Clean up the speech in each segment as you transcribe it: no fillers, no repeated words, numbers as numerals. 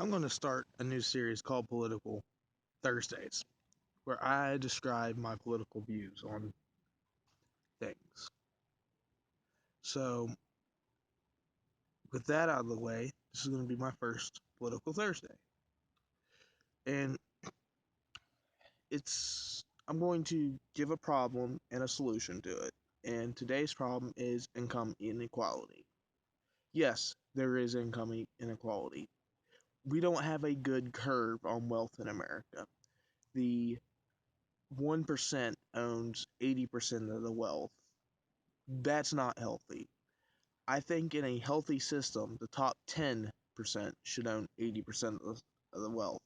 I'm going to start a new series called Political Thursdays, where I describe my political views on things. So, with that out of the way, this is going to be my first Political Thursday. And I'm going to give a problem and a solution to it. And today's problem is income inequality. Yes, there is income inequality. We don't have a good curve on wealth in America. The 1% owns 80% of the wealth. That's not healthy. I think in a healthy system, the top 10% should own 80% of the wealth.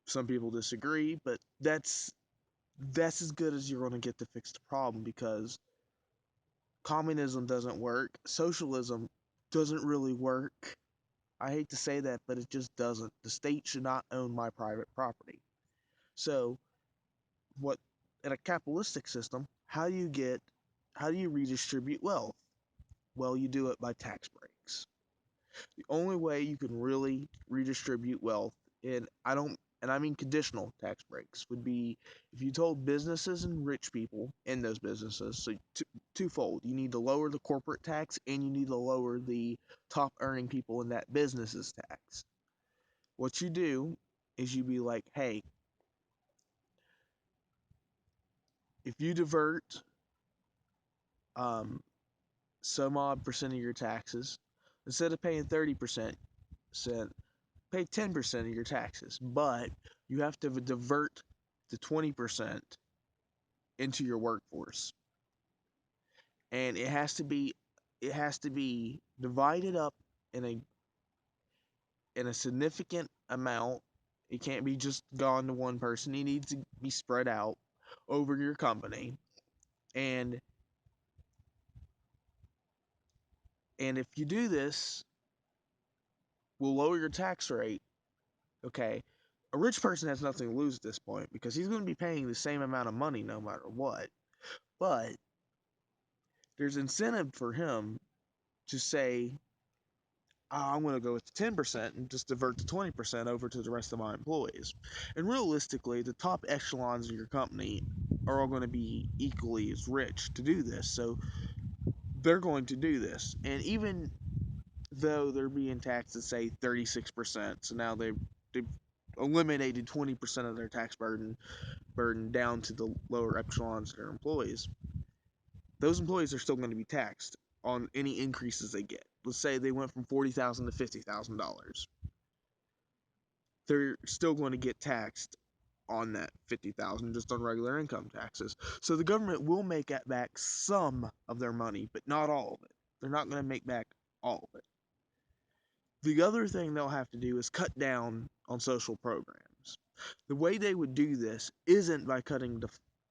Some people disagree, but that's as good as you're going to get to fix the problem because communism doesn't work, socialism doesn't really work. I hate to say that, but it just doesn't. The state should not own my private property. So, what in a capitalistic system, how do you redistribute wealth? Well, you do it by tax breaks. The only way you can really redistribute wealth, and I mean conditional tax breaks, would be if you told businesses and rich people in those businesses, so twofold, you need to lower the corporate tax and you need to lower the top earning people in that business's tax. What you do is you be like, hey, if you divert um, some odd percent of your taxes, instead of paying 30%, pay 10% of your taxes, but you have to divert the 20% into your workforce. And it has to be divided up in a significant amount. It can't be just gone to one person. It needs to be spread out over your company. And and if you do this, we'll lower your tax rate. Okay. A rich person has nothing to lose at this point because he's going to be paying the same amount of money no matter what. But there's incentive for him to say, I'm going to go with the 10% and just divert the 20% over to the rest of my employees. And realistically, the top echelons of your company are all going to be equally as rich to do this. So they're going to do this. And even though they're being taxed at, say, 36%, so now they've eliminated 20% of their tax burden down to the lower echelons of their employees, those employees are still going to be taxed on any increases they get. Let's say they went from $40,000 to $50,000. They're still going to get taxed on that 50,000 just on regular income taxes. So the government will make back some of their money, but not all of it. They're not going to make back all of it. The other thing they'll have to do is cut down on social programs. The way they would do this isn't by cutting the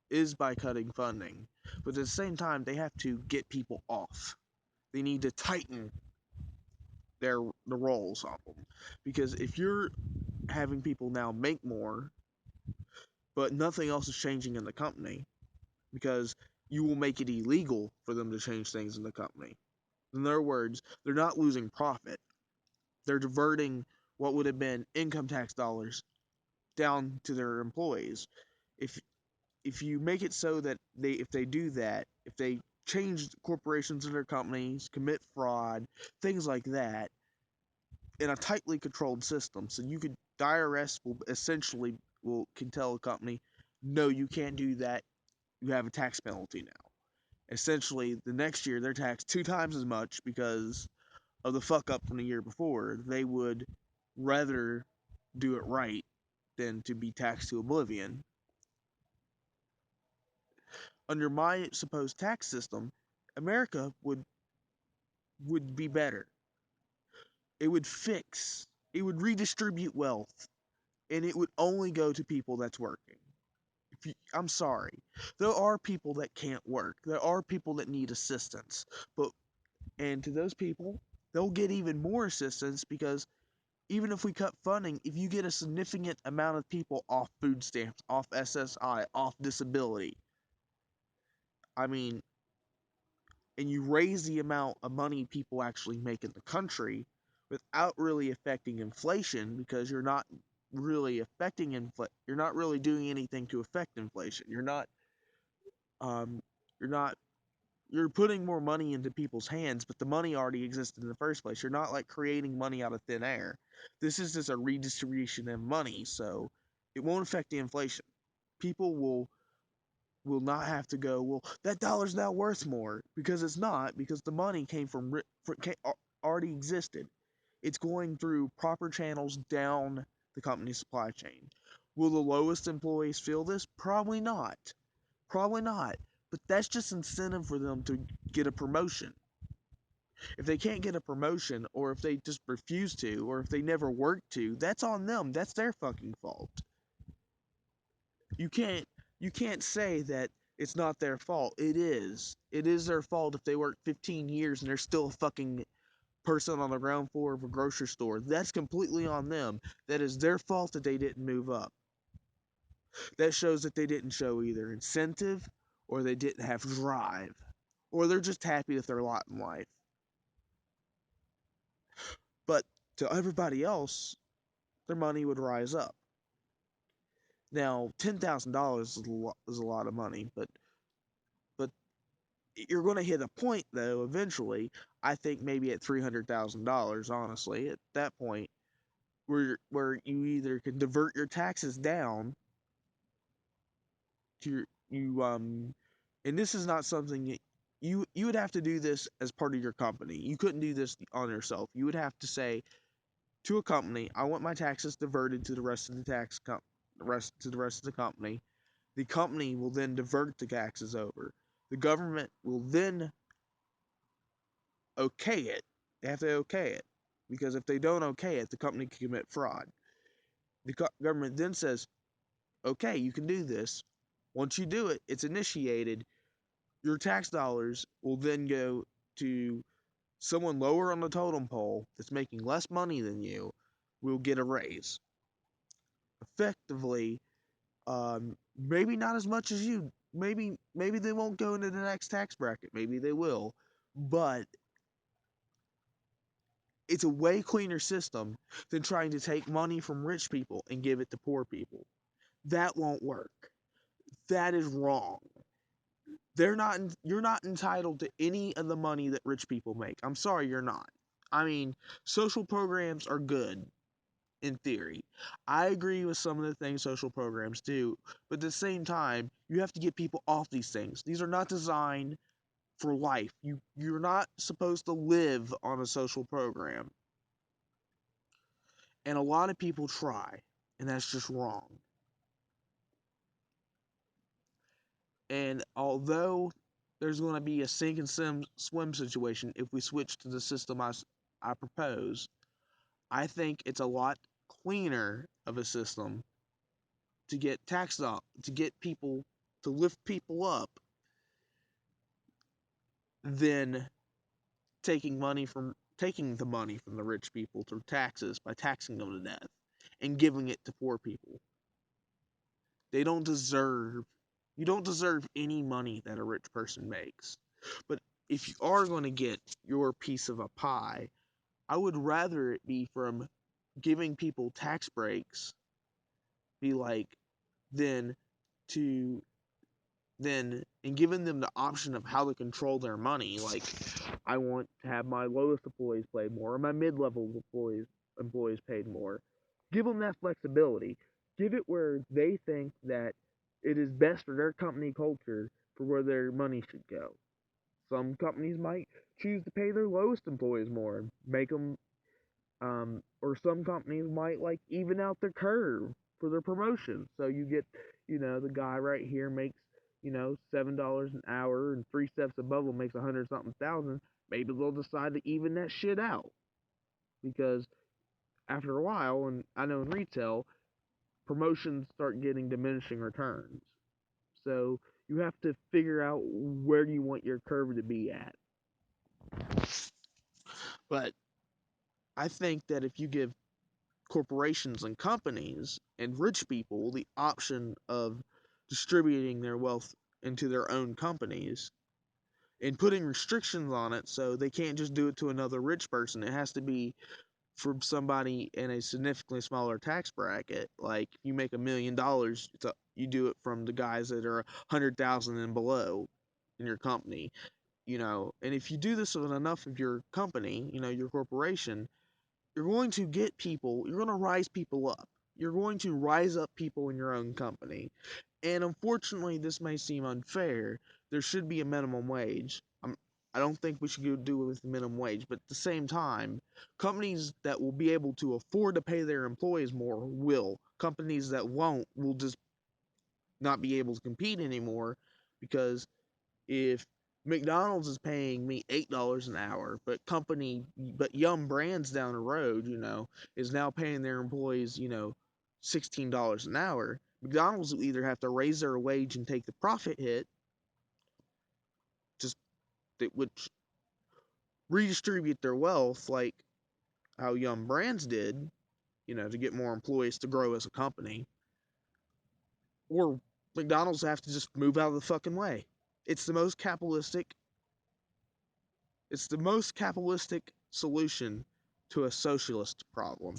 is by cutting funding, but at the same time they have to get people off. They need to tighten the roles on them because if you're having people now make more, but nothing else is changing in the company because you will make it illegal for them to change things in the company. In other words, they're not losing profit. They're diverting what would have been income tax dollars down to their employees. If if you make it so that if they do that, if they change corporations in their companies, commit fraud, things like that, in a tightly controlled system, so you could the IRS will essentially will can tell a company, no, you can't do that. You have a tax penalty now. Essentially, the next year they're taxed 2 times as much because of the fuck up from the year before. They would rather do it right than to be taxed to oblivion. Under my supposed tax system, America would be better. It would fix, it would redistribute wealth, and it would only go to people that's working. I'm sorry. There are people that can't work. There are people that need assistance. But and to those people, they'll get even more assistance because even if we cut funding, if you get a significant amount of people off food stamps, off SSI, off disability, I mean, and you raise the amount of money people actually make in the country, without really affecting inflation, because you're not really you're not really doing anything to affect inflation. Um you're not you're putting more money into people's hands, but the money already existed in the first place. You're not like creating money out of thin air. This is just a redistribution of money, so it won't affect the inflation. People will not have to go, well, that dollar's now worth more, because it's not, because the money already existed. It's going through proper channels down the company's supply chain. Will the lowest employees feel this? Probably not. Probably not. But that's just incentive for them to get a promotion. If they can't get a promotion, or if they just refuse to, or if they never work to, that's on them. That's their fucking fault. You can't you can't say that it's not their fault. It is. It is their fault if they work 15 years and they're still a fucking person on the ground floor of a grocery store. That's completely on them. That is their fault that they didn't move up. That shows that they didn't show either incentive, or they didn't have drive, or they're just happy with their lot in life. But to everybody else, their money would rise up. Now, $10,000 is a lot of money, but you're going to hit a point though eventually. I think maybe at $300,000, honestly, at that point, where you either can divert your taxes down to and this is not something you would have to do this as part of your company. You couldn't do this on yourself. You would have to say to a company, I want my taxes diverted to the rest of the rest of the company. The company will then divert the taxes over. The government will then okay it. They have to okay it, because if they don't okay it, the company can commit fraud. The government then says, okay, you can do this. Once you do it, it's initiated. Your tax dollars will then go to someone lower on the totem pole that's making less money than you, will get a raise. Effectively, maybe not as much as you. Maybe they won't go into the next tax bracket. Maybe they will, but it's a way cleaner system than trying to take money from rich people and give it to poor people. That won't work. That is wrong. You're not entitled to any of the money that rich people make. I'm sorry, you're not. I mean, social programs are good in theory. I agree with some of the things social programs do, but at the same time, you have to get people off these things. These are not designed for life. You're not supposed to live on a social program. And a lot of people try, and that's just wrong. And although there's going to be a sink and swim situation if we switch to the system I propose, I think it's a lot cleaner of a system to get taxed up, to get people, to lift people up, than taking the money from the rich people through taxes by taxing them to death and giving it to poor people. They don't deserve You don't deserve any money that a rich person makes. But if you are going to get your piece of a pie, I would rather it be from giving people tax breaks, be like, than to then and giving them the option of how to control their money. Like, I want to have my lowest employees pay more, or my mid-level employees paid more. Give them that flexibility. Give it where they think that it is best for their company culture for where their money should go. Some companies might choose to pay their lowest employees more, make them, or some companies might like even out their curve for their promotion. So you get, the guy right here makes, $7 an hour, and three steps above him makes 100 something thousand. Maybe they'll decide to even that shit out, because after a while, and I know in retail, promotions start getting diminishing returns. So you have to figure out where you want your curve to be at. But I think that if you give corporations and companies and rich people the option of distributing their wealth into their own companies and putting restrictions on it, so they can't just do it to another rich person, it has to be from somebody in a significantly smaller tax bracket. Like you make $1 million, you do it from the guys that are 100,000 and below in your company. And if you do this with enough of your company, your corporation, you're going to get people, you're going to rise people up. You're going to rise up people in your own company. And unfortunately, this may seem unfair. There should be a minimum wage. I don't think we should go do it with the minimum wage, but at the same time, companies that will be able to afford to pay their employees more will. Companies that won't will just not be able to compete anymore, because if McDonald's is paying me $8 an hour, but Yum Brands down the road, is now paying their employees, $16 an hour. McDonald's will either have to raise their wage and take the profit hit, just which redistribute their wealth like how Yum Brands did, to get more employees to grow as a company, or McDonald's have to just move out of the fucking way. It's the most capitalistic It's the most capitalistic solution to a socialist problem.